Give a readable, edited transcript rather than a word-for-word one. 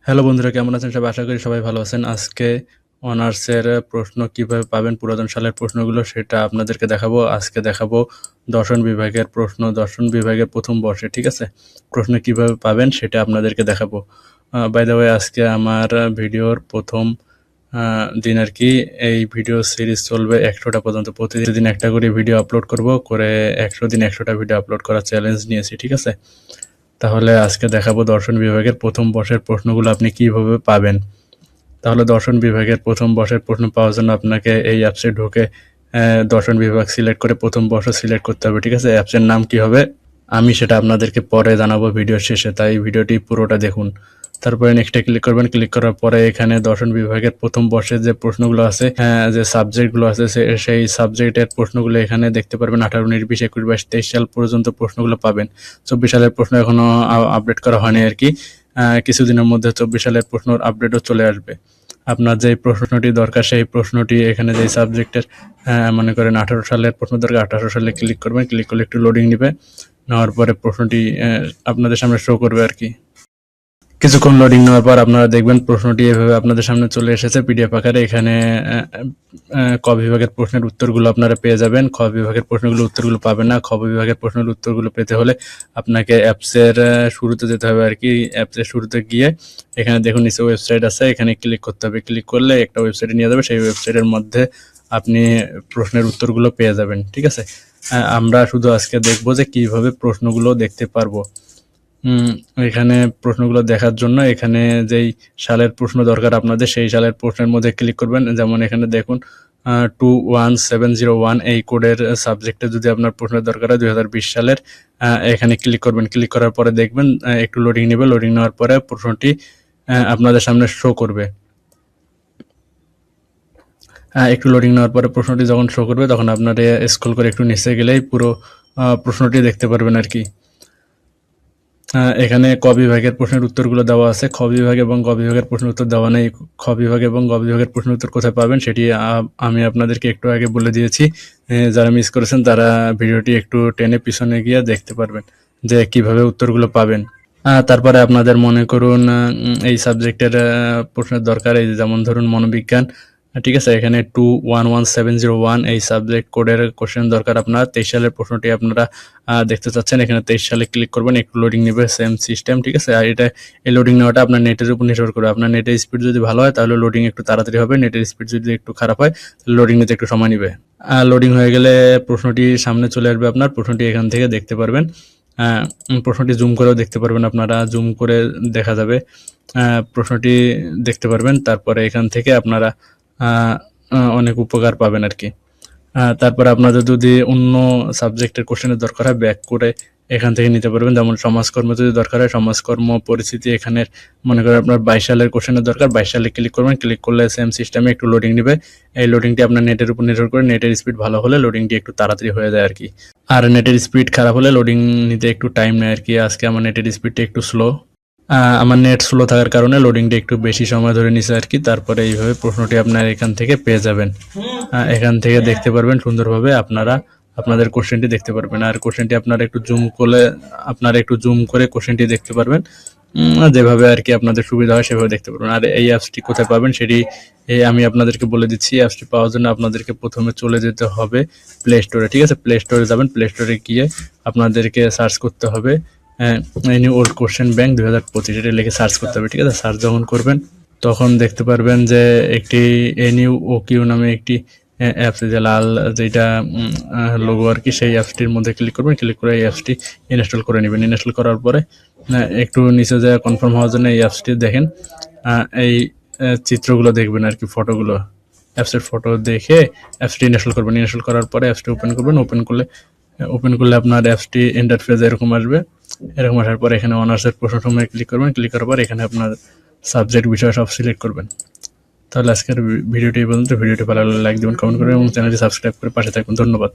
Hello বন্ধুরা, কেমন আছেন সবাই? আশা করি সবাই ভালো আছেন। আজকে অনার্সের প্রশ্ন কিভাবে পাবেন পুরাতন সালের প্রশ্নগুলো সেটা আপনাদেরকে দেখাবো। আজকে দেখাবো দর্শন বিভাগের প্রশ্ন, দর্শন বিভাগের ১ম বর্ষে, ঠিক আছে? প্রশ্ন কিভাবে পাবেন সেটা আপনাদেরকে দেখাবো। বাই দ্য ওয়ে, আজকে আমার ভিডিওর ১ম দিন আরকি। এই ভিডিও সিরিজ চলবে ১০০টা পর্যন্ত। প্রতিদিন একটা করে ভিডিও আপলোড করব। করে ১০০ দিন ১০০টা ভিডিও আপলোড করার চ্যালেঞ্জ নিয়েছি, ঠিক আছে? তাহলে আজকে দেখাবো দর্শন বিভাগের ১ম বর্ষের প্রশ্নগুলো আপনি কিভাবে পাবেন। তাহলে দর্শন বিভাগের ১ম বর্ষের প্রশ্ন পাওয়ার জন্য আপনাকে এই অ্যাপসে ঢুকে দর্শন বিভাগ সিলেক্ট করে ১ম বর্ষ সিলেক্ট করতে হবে, ঠিক আছে? অ্যাপসের নাম কি হবে আমি সেটা আপনাদেরকে পরে জানাবো ভিডিওর শেষে, তাই ভিডিওটি পুরোটা দেখুন। তারপরে নেক্সটে ক্লিক করবেন। ক্লিক করার পরে এখানে দর্শন বিভাগের ১ম বর্ষের যে প্রশ্নগুলো আছে, যে সাবজেক্টগুলো আছে, সেই সাবজেক্টের প্রশ্নগুলো এখানে দেখতে পারবেন। ১৮, ১৯, ২০, ২১, ২২, ২৩ সাল পর্যন্ত প্রশ্নগুলো পাবেন। ২৪ সালের প্রশ্ন এখনো আপডেট করা হয়নি আরকি। কিছুদিনের মধ্যে ২৪ সালের প্রশ্নর আপডেটও চলে আসবে। আপনার যেই প্রশ্নটি দরকার সেই প্রশ্নটি এখানে যেই সাবজেক্টের, মনে করেন ১৮ সালের প্রশ্ন দরকার, ১৮ সালে ক্লিক করবেন। ক্লিক করলে একটু লোডিং নিবে। নেওয়ার পরে প্রশ্নটি আপনাদের সামনে শো করবে আরকি। কিছুক্ষণ লোডিং নেওয়ার পর আপনারা দেখবেন প্রশ্নটি এভাবে আপনাদের সামনে চলে এসেছে পিডিএফ আকারে। এখানে ক বিভাগের প্রশ্নের উত্তরগুলো আপনারা পেয়ে যাবেন। খ বিভাগের প্রশ্নগুলো উত্তরগুলো পাবেন না। খ বিভাগের প্রশ্নের উত্তরগুলো পেতে হলে আপনাকে অ্যাপসের শুরুতে যেতে হবে আরকি। অ্যাপসের শুরুতে গিয়ে এখানে দেখুন নিচে ওয়েবসাইট আছে, এখানে ক্লিক করতে হবে। ক্লিক করলে একটা ওয়েবসাইটে নিয়ে যাবে। সেই ওয়েবসাইটের মধ্যে আপনি প্রশ্নের উত্তরগুলো পেয়ে যাবেন, ঠিক আছে? আমরা শুধু আজকে দেখব যে কিভাবে প্রশ্নগুলো দেখতে পারবো। এখানে প্রশ্নগুলো দেখার জন্য এখানে যেই সালের প্রশ্ন দরকার আপনাদের সেই সালের প্রশ্নের মধ্যে ক্লিক করবেন। যেমন এখানে দেখুন 21701 এই কোডের সাবজেক্টে যদি আপনার প্রশ্নের দরকার হয় ২০২০ সালের, এখানে ক্লিক করবেন। ক্লিক করার পরে দেখবেন একটু লোডিং নেবে। লোডিং নেওয়ার পরে প্রশ্নটি আপনাদের সামনে শো করবে। একটু লোডিং নেওয়ার পরে প্রশ্নটি যখন শো করবে তখন আপনারা স্ক্রল করে একটু নিচে গেলেই পুরো প্রশ্নটি দেখতে পারবেন আরকি। এখানে ক বিভাগের প্রশ্নের উত্তরগুলো দেওয়া আছে। খ বিভাগ এবং গ বিভাগের প্রশ্নের উত্তর দেওয়া নেই। খ বিভাগ এবং গ বিভাগের প্রশ্নের উত্তর কোথায় পাবেন সেটি আমি আপনাদেরকে একটু আগে বলে দিয়েছি। যারা মিস করেছেন তারা ভিডিওটি একটু টেনে পিছনে গিয়ে দেখতে পারবেন যে কিভাবে উত্তরগুলো পাবেন। তারপরে আপনাদের মনে করুন এই সাবজেক্টের প্রশ্নের দরকার, এই যেমন ধরুন মনোবিজ্ঞান, ঠিক আছে? এখানে 211701 এই সাবজেক্ট কোডের কোশ্চেন দরকার আপনার। ২৩ সালের প্রশ্নটি আপনারা দেখতে চাচ্ছেন। এখানে ২৩ সালে ক্লিক করবেন। একটু লোডিং নেবে, সেম সিস্টেম, ঠিক আছে? আর এই লোডিং নেওয়াটা আপনার নেটের উপর নির্ভর করে। আপনার নেটের স্পিড যদি ভালো হয় তাহলে লোডিং একটু তাড়াতাড়ি হবে। নেটের স্পিড যদি একটু খারাপ হয় তাহলে লোডিং নিতে একটু সময় নিবে। লোডিং হয়ে গেলে প্রশ্নটি সামনে চলে আসবে আপনার। প্রশ্নটি এখান থেকে দেখতে পারবেন। প্রশ্নটি জুম করেও দেখতে পারবেন আপনারা। জুম করে দেখা যাবে। প্রশ্নটি দেখতে পারবেন। তারপরে এখান থেকে আপনারা অনেক উপকার পাবেন আরকি। তারপরে আপনাদের যদি অন্য সাবজেক্টের কোশ্চেনের দরকার হয় ব্যাক করে এখান থেকে নিতে পারবেন। যেমন সমাজকর্ম যদি দরকার হয়, সমাজকর্ম পরিস্থিতি এখানের মনে করেন আপনার ২২ সালের কোশ্চেনের দরকার, ২২ সালে ক্লিক করবেন। ক্লিক করলে সেম সিস্টেমে একটু লোডিং নিবে। এই লোডিংটি আপনার নেটের উপর নির্ভর করে। নেটের স্পিড ভালো হলে লোডিংটি একটু তাড়াতাড়ি হয়ে যায় আরকি। আর নেটের স্পিড খারাপ হলে লোডিং নিতে একটু টাইম নেয় আরকি। আজকে আমার নেটের স্পিডটা একটু স্লো। আমার নেট স্লো থাকার কারণে লোডিংটা একটু বেশি সময় ধরে নিছে আরকি। তারপরে এইভাবে প্রশ্নটি আপনারা এখান থেকে পেয়ে যাবেন। এখান থেকে দেখতে পারবেন সুন্দরভাবে আপনারা আপনাদের কোশ্চেনটি দেখতে পারবেন। আর কোশ্চেনটি আপনারা একটু জুম করে কোশ্চেনটি দেখতে পারবেন। যেভাবে আরকি আপনাদের সুবিধা হয় সেভাবে দেখতে পারবেন। আর এই অ্যাপসটি কোথায় পাবেন সেটি আমি আপনাদেরকে বলে দিচ্ছি। অ্যাপসটি পাওয়ার জন্য আপনাদেরকে প্রথমে চলে যেতে হবে প্লে স্টোরে, ঠিক আছে? প্লে স্টোরে যাবেন। প্লে স্টোরে গিয়ে আপনাদেরকে সার্চ করতে হবে এনি ওল্ড কোশ্চেন ব্যাংক ২০২৫ এটা লিখে সার্চ করতে হবে, ঠিক আছে? সার্চ যখন করবেন তখন দেখতে পারবেন যে একটি NUOQ নামে একটি অ্যাপস, যে লাল যেটা লোগো আরকি, সেই অ্যাপসটির মধ্যে ক্লিক করবেন। ক্লিক করে এই অ্যাপসটি ইনস্টল করে নেবেন। ইনস্টল করার পরে একটু নিচে যায় কনফার্ম হওয়ার জন্য এই অ্যাপসটি দেখেন। এই চিত্রগুলো দেখবেন আরকি, ফটোগুলো, অ্যাপসের ফটো দেখে অ্যাপসটি ইনস্টল করবেন। ইনস্টল করার পরে অ্যাপসটি ওপেন করবেন। ওপেন করলে আপনার অ্যাপসটি ইন্টারফেস এরকম আসবে। এরকম আসার পর এখানে অনার্সের প্রশ্নসমূহে ক্লিক করবেন। ক্লিক করার পর এখানে আপনার সাবজেক্ট বিষয় সব সিলেক্ট করবেন। তাহলে আজকের ভিডিওটি এই পর্যন্ত। ভিডিওটি ভালো লাগলে লাইক দিবেন, কমেন্ট করবেন এবং চ্যানেলটি সাবস্ক্রাইব করে পাশে থাকুন। ধন্যবাদ।